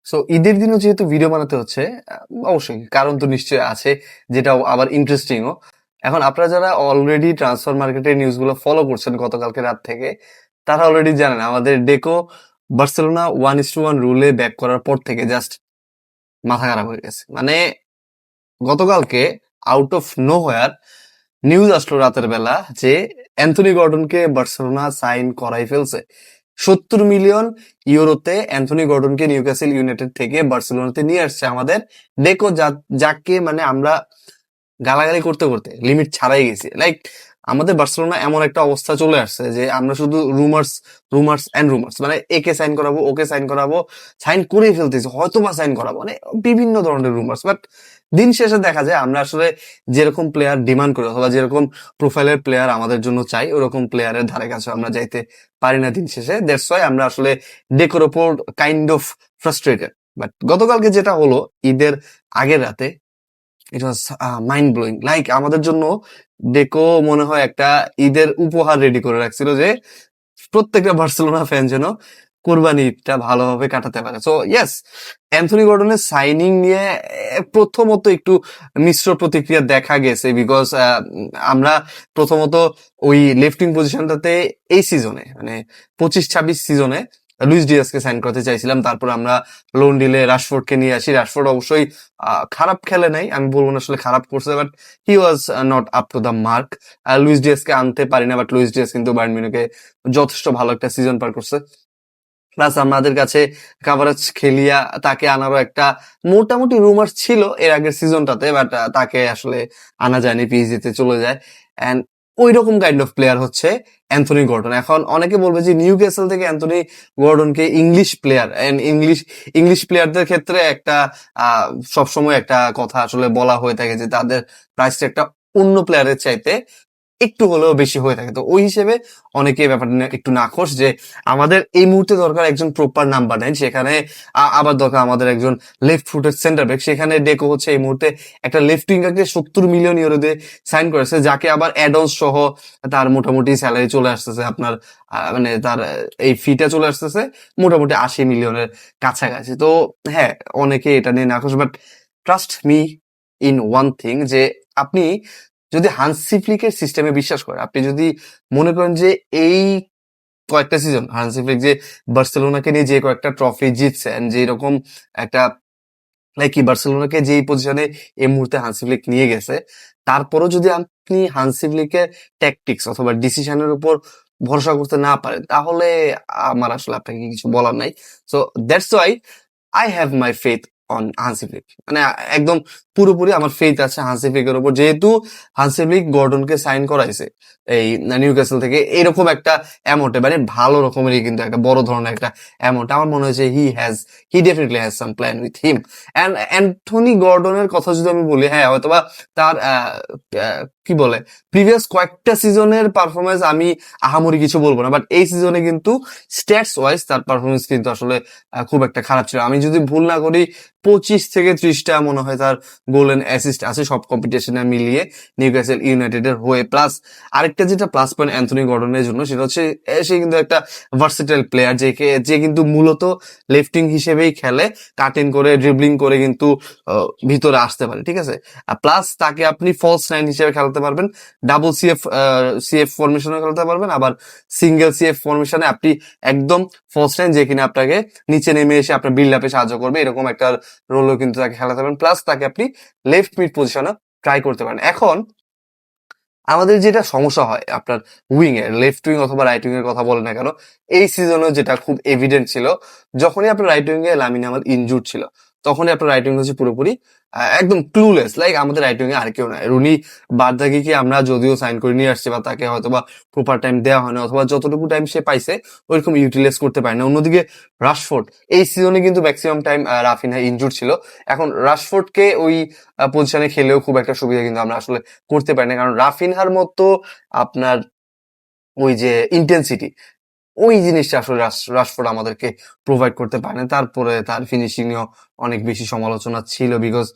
So ঈদের দিনও যেহেতু ভিডিও বানাতে হচ্ছে, অবশ্যই কারণ তো নিশ্চয়ই আছে, যেটা আবার ইন্টারেস্টিংও। এখন আপনারা যারা অলরেডি ট্রান্সফার মার্কেটের নিউজগুলো ফলো করছেন গতকালকে রাত থেকে, তারা অলরেডি জানেন আমাদের ডেকো বার্সেলোনা 1:1 রুলে ব্যাক করার পর থেকে জাস্ট মাথা খারাপ হয়ে গেছে। মানে গতকালকে out of know where news আসলো রাতের বেলা যে অ্যান্থনি গর্ডনকে বার্সেলোনা সাইন করাই ফেলছে। 70 মিলিয়ন ইউরোতে অ্যান্থনি গর্ডনকে নিউক্যাসল ইউনাইটেড থেকে বার্সেলোনাতে নিয়ে আসছে আমাদের ডেকো, যাকে মানে আমরা গালাগালি করতে করতে লিমিট ছাড়াই গেছি। লাইক আমাদের বার্সেলোনা এমন একটা অবস্থা চলে আসছে যে আমরা শুধু রুমার্স রুমার্স এন্ড রুমার্স, মানে একে সাইন করাবো, ওকে সাইন করাবো, সাইন করেই ফেলতেছি, হয়তো বা সাইন করাবো, মানে বিভিন্ন ধরনের রুমার্স। বাট দিন শেষে দেখা যায় আমরা আসলে যেরকম প্লেয়ার ডিমান্ড করি অথবা যেরকম প্রোফাইলের প্লেয়ার আমাদের জন্য চাই, ওরকম প্লেয়ারের ধারে কাছে আমরা যাইতে পারি না দিন শেষে। দ্যাটস ওয়াই আমরা আসলে ডেকোর ওপর কাইন্ড অফ ফ্রাস্ট্রেটেড। বাট গতকালকে যেটা হলো ঈদের আগের রাতে, ইট ওয়াজ মাইন্ড ব্লোয়িং। লাইক আমাদের জন্য ডেকো মনে হয় একটা ঈদের উপহার রেডি করে রাখছিল যে প্রত্যেকটা বার্সেলোনা ফ্যান যেন কোরবানি ঈদটা ভালোভাবে কাটাতে পারে। সো ইয়েস, অ্যান্থনি গর্ডনের সাইনিং নিয়ে প্রথমত একটু মিশ্র প্রতিক্রিয়া দেখা গেছে, বিকজ আমরা প্রথমত ওই লেফটিং পজিশনটাতে এই সিজনে মানে 25-26 সিজনে লুইস ডিয়াসকে সাইন করতে চাইছিলাম। তারপর আমরা লোন ডিলে রাশফোর্ডকে নিয়ে আসি। রাশফোর্ড অবশ্যই খারাপ খেলে নাই, আমি বলবো না আসলে খারাপ করছে, but he was not up to the mark. Luis ডিয়াসকে আনতে পারি না, বাট লুইস ডিয়াস কিন্তু বায়ার্ন মিউনিখে যথেষ্ট ভালো একটা সিজন পার করছে। প্লাস আমাদের কাছে কাভারেজ খেলিয়া তাকে আনারও একটা মোটামুটি রুমার ছিল এর আগের সিজনটাতে, বাট তাকে আসলে আনা যায়নি, পিএসজিতে চলে যায়। অ্যান্ড ওই রকম কাইন্ড অফ প্লেয়ার হচ্ছে অ্যান্থনি গর্ডন। এখন অনেকে বলবে যে নিউ ক্যাসেল থেকে অ্যান্থনি গর্ডনকে ইংলিশ প্লেয়ার, এন্ড ইংলিশ প্লেয়ারদের ক্ষেত্রে একটা সবসময় একটা কথা আসলে বলা হয়ে থাকে যে তাদের প্রাইসটা একটা অন্য প্লেয়ারের চাইতে একটু হলেও বেশি হয়ে থাকে। তো ওই হিসেবে অনেকে ব্যাপারটা নিয়ে একটু নাখোশ যে আমাদের এই মুহূর্তে দরকার একজন প্রপার নাম্বার 9, সেখানে আবার দরকার আমাদের একজন লেফট ফুটের সেন্টার ব্যাক। সেখানে ডেকো হচ্ছে এই মুহূর্তে একটা লেফট উইঙ্গারকে 70 মিলিয়ন ইউরো দিয়ে সাইন করেছে, যাকে আবার অ্যাডন্স সহ তার মোটামুটি স্যালারি চলে আসতেছে আপনার, মানে তার এই ফিটা চলে আসতেছে মোটামুটি 80 মিলিয়নের কাছাকাছি। তো হ্যাঁ, অনেকে এটা নিয়ে নাখোশ, but trust me in one thing, যে আপনি যদি হান্সি ফ্লিকের সিস্টেমে বিশ্বাস করেন, আপনি যদি মনে করেন যে এই কয়েকটা সিজন হান্সি ফ্লিক যে বার্সেলোনাকে নিয়ে যে কয়েকটা ট্রফি জিতছেন, যে এরকম একটা লাইক কি বার্সেলোনাকে যে পজিশনে এই মুহূর্তে হান্সি ফ্লিক নিয়ে গেছে, তারপরও যদি আপনি হান্সি ফ্লিকের ট্যাকটিক্স অথবা ডিসিশনের উপর ভরসা করতে না পারেন, তাহলে আমার আসলে আপনাকে কিছু বলার নাই। So that's why I have my faith on Hansi Flick. মানে একদম পুরোপুরি আমার ফেথ আছে হান্সি ফ্লিকের উপর, যেহেতু হান্সি ফ্লিক গর্ডনকে সাইন করাইছে এই নিউক্যাসল থেকে এরকম একটা অ্যামাউন্টে, মানে ভালো রকমেরই কিন্তু একটা বড় ধরনের একটা অ্যামাউন্ট। আমার মনে হয়েছে he definitely has some plan with him. And Anthony গর্ডনের কথা যদি আমি বলি, হ্যাঁ হয়তোবা তার কি বলে প্রিভিয়াস কয়েকটা সিজনের পারফরমেন্স আমি আহামরি কিছু বলবো না, বাট এই সিজনে কিন্তু স্ট্যাটস ওয়াইজ তার পারফরমেন্স কিন্তু আসলে খুব একটা খারাপ ছিল। আমি যদি ভুল না করি 25 থেকে 30টা মনে হয় তার গোল এন্ড অ্যাসিস্ট আছে সব কম্পিটিশনে মিলিয়ে নিউক্যাসল ইউনাইটেডের হয়ে। প্লাস আরেকটা যেটা প্লাস পয়েন্ট অ্যান্থনি গর্ডনের জন্য, সেটা হচ্ছে সে কিন্তু একটা ভার্সেটাইল প্লেয়ার, যে কিন্তু মূলত লেফটিং হিসেবেই খেলে, কাটিং করে ড্রিবলিং করে কিন্তু ভিতরে আসতে পারে, ঠিক আছে। প্লাস তাকে আপনি ফলস নাইন হিসেবে খেলাতে পারবেন, ডাবল সিএফ ফরমেশনে খেলাতে পারবেন, আবার সিঙ্গেল সিএফ ফরমেশনে আপনি একদম ফলস নাইন, যে কিনা আপনাকে নিচে নেমে এসে আপনার বিল্ড আপে সাহায্য করবে, এরকম একটা রোলও কিন্তু তাকে খেলাতে পারেন। প্লাস তাকে আপনি লেফট মিড পজিশনে ট্রাই করতে পারেন। এখন আমাদের যেটা সমস্যা হয় আপনার উইং এর, লেফট উইং অথবা রাইট উইং এর কথা বলে না কেন, এই সিজনে যেটা খুব এভিডেন্ট ছিল, যখনই আপনার রাইট উইং এ লামিন ইয়ামাল ইনজুর্ড ছিল, তখনই আপনার রাইট উইং হচ্ছে পুরোপুরি একদম ক্লুলেস। লাইক আমাদের রাইট উইং এ আর কেউ নাই। রুনি বার্দাকে আমরা যদিও সাইন করে নিয়ে আসছি, বা তাকে হয়তোবা প্রপার টাইম দেওয়া হয় না, অথবা যতটুকু টাইম সে পাইছে ওইরকম ইউটিলাইজ করতে পারে না। অন্যদিকে রাশফোর্ড এই সিজনে কিন্তু ম্যাক্সিমাম টাইম রাফিনহা ইনজুর্ড ছিল। এখন রাশফোর্ডকে ওই পজিশনে খেলেও খুব একটা সুবিধা কিন্তু আমরা আসলে করতে পারি না, কারণ রাফিনহার মতো আপনার ওই যে ইন্টেন্সিটি, ওই জিনিসটা আসলে রাশফোর্ড আমাদেরকে প্রোভাইড করতে পারে না। তারপরে তার ফিনিশিং নিয়েও অনেক বেশি সমালোচনা ছিল, বিকজ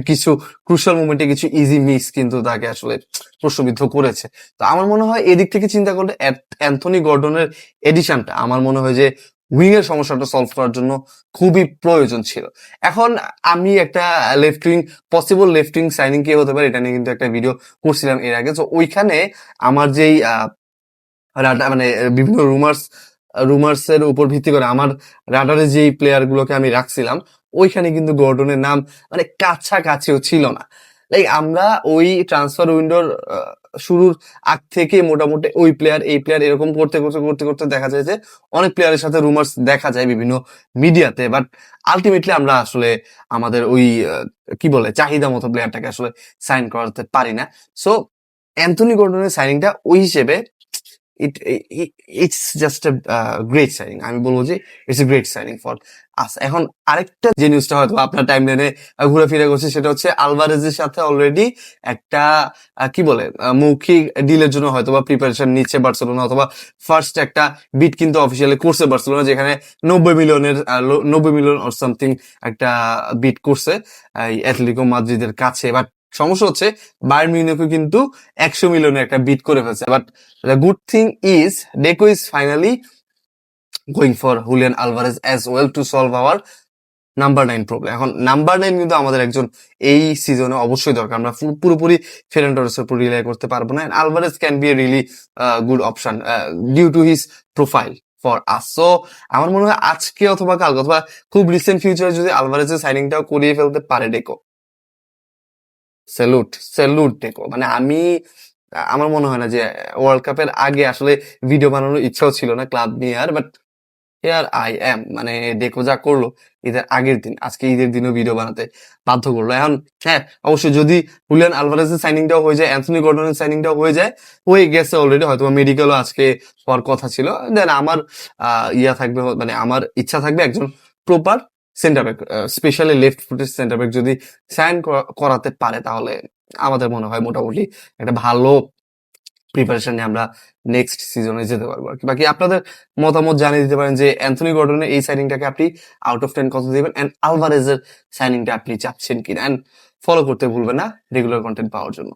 কিছু ক্রুশাল মোমেন্টে কিছু ইজি মিস কিন্তু তাকে আসলে প্রশ্নবিদ্ধ করেছে। তো আমার মনে হয় এদিক থেকে চিন্তা করলে অ্যান্থনি গর্ডনের এডিশনটা আমার মনে হয় যে উইং এর সমস্যাটা সলভ করার জন্য খুবই প্রয়োজন ছিল। এখন আমি একটা left wing, possible left wing signing কে হতে পারে এটা নিয়ে কিন্তু একটা ভিডিও করছিলাম এর আগে। তো ওইখানে আমার যেই মানে বিভিন্ন রুমার্স এর উপর ভিত্তি করে আমার রাডারে যেই প্লেয়ার গুলোকে আমি রাখছিলাম, ওইখানে কিন্তু গর্ডনের নাম মানে কাছাকাছিও ছিল না। লাইক আমরা ওই ট্রান্সফার উইন্ডোর শুরুর আগ থেকে মোটামুটি ওই প্লেয়ার এই প্লেয়ার এরকম করতে করতে করতে করতে দেখা যায় যে অনেক প্লেয়ারের সাথে রুমার্স দেখা যায় বিভিন্ন মিডিয়াতে, বাট আলটিমেটলি আমরা আসলে আমাদের ওই কি বলে চাহিদা মতো প্লেয়ারটাকে আসলে সাইন করাতে পারি না। সো অ্যান্থনি গর্ডনের সাইনিংটা ওই হিসেবে it's just a great signing. আমি বলবো যে it's a great signing for us. এখন আরেকটা যে নিউজটা হয়তো আপনার টাইম লাইনে ঘুরে ফিরে করছে সেটা হচ্ছে আলভারেজের সাথে অলরেডি একটা কি বলে মৌখিক ডিলের জন্য হয়তো বা প্রিপারেশন নিচ্ছে বার্সেলোনা, অথবা ফার্স্ট একটা বিট কিন্তু অফিসিয়ালি করছে বার্সেলোনা, যেখানে 90 মিলিয়ন অর সামথিং একটা বিট করছে এই অ্যাটলেটিকো মাদ্রিদের কাছে। বাট সমস্যা হচ্ছে বায়ার্ন মিউনিখও কিন্তু 100 মিলিয়নের একটা বিট করে ফেলছে। But the good thing is deco is finally going for Julian Alvarez as well to solve hour number 9 problem. এখন নাম্বার 9 কিন্তু আমাদের একজন এই সিজনে অবশ্যই দরকার। আমরা পুরোপুরি ফেরান টরেসের উপর রিলাই করতে পারবো না। Alvarez can be a really good option due to his profile for us. So আমার মনে হয় আজকে অথবা কালকে অথবা খুব রিসেন্ট ফিউচারে যদি আলভারেজের সাইনিংটাও করিয়ে ফেলতে পারে ডেকো, স্যালুট ডেকো। মানে আমি আমার মনে হয় না যে ওয়ার্ল্ড কাপের আগে আসলে ভিডিও বানানোর ইচ্ছাও ছিল না ক্লাব নিয়ে আর, বাট হিয়ার আই এম। মানে ডেকো যা করলো ঈদের আগের দিন, আজকে ঈদের দিনও ভিডিও বানাতে বাধ্য করলো। এখন হ্যাঁ অবশ্যই যদি হুলিয়ান আলভারেজের সাইনিংটাও হয়ে যায়, অ্যান্থনি গর্ডনের সাইনিংটাও হয়ে গেছে অলরেডি, হয়তো মেডিকেলও আজকে হওয়ার কথা ছিল, দেন আমার ইয়া থাকবে, মানে আমার ইচ্ছা থাকবে একজন proper centre back, specially left ফুটের সেন্টার ব্যাক যদি সাইন করাতে পারে তাহলে আমাদের মনে হয় মোটামুটি একটা ভালো প্রিপারেশন নিয়ে আমরা নেক্সট সিজনে যেতে পারবো আর কি। বাকি আপনাদের মতামত জানিয়ে দিতে পারেন যে অ্যান্থনি গর্ডনের এই সাইনিংটাকে আপনি আউট অফ 10 কত দিবেন, এন্ড আলভারেজের সাইনিংটা আপনি চাচ্ছেন কিনা, এন্ড ফলো করতে ভুলবেন না রেগুলার কন্টেন্ট পাওয়ার জন্য।